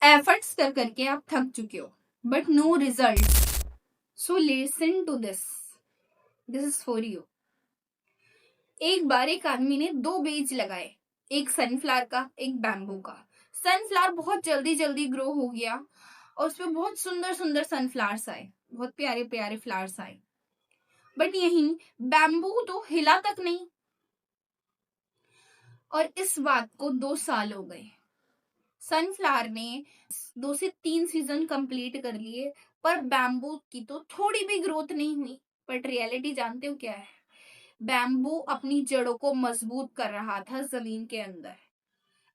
Efforts कर करके आप थक चुके हो but no result, so listen to this is for you. एक बार एक आदमी ने 2 बीज लगाए, एक सनफ्लावर का एक बैम्बू का। सनफ्लावर बहुत जल्दी जल्दी ग्रो हो गया और उसमें बहुत सुंदर सुंदर सनफ्लावर्स आए, बहुत प्यारे प्यारे फ्लावर्स आए। बट यही बैम्बू तो हिला तक नहीं। और इस बात को 2 साल हो गए। सनफ्लावर ने 2 से 3 सीजन कंप्लीट कर लिए पर बैम्बू की तो थोड़ी भी ग्रोथ नहीं हुई। बट रियलिटी जानते हो क्या है? बैम्बू अपनी जड़ों को मजबूत कर रहा था जमीन के अंदर।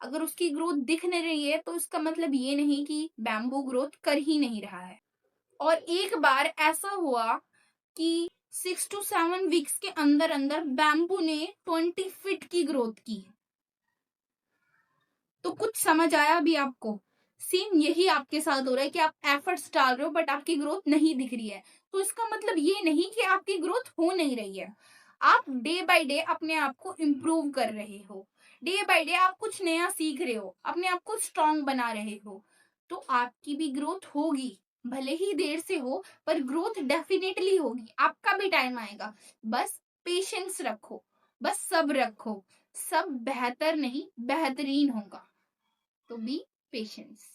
अगर उसकी ग्रोथ दिख नहीं रही है तो इसका मतलब ये नहीं कि बैम्बू ग्रोथ कर ही नहीं रहा है। और एक बार ऐसा हुआ कि 6 to 7 वीक्स के अंदर अंदर बैम्बू ने 20 फीट की ग्रोथ की। तो कुछ समझ आया भी आपको? सेम यही आपके साथ हो रहा है कि आप एफर्ट्स डाल रहे हो बट आपकी ग्रोथ नहीं दिख रही है। तो इसका मतलब ये नहीं कि आपकी ग्रोथ हो नहीं रही है। आप डे बाय डे अपने आप को इम्प्रूव कर रहे हो, डे बाय डे आप कुछ नया सीख रहे हो, अपने आप को स्ट्रांग बना रहे हो। तो आपकी भी ग्रोथ होगी, भले ही देर से हो पर ग्रोथ डेफिनेटली होगी। आपका भी टाइम आएगा। बस पेशेंस रखो, बस सब्र रखो। सब बेहतर नहीं बेहतरीन होगा। तो बी पेशेंस।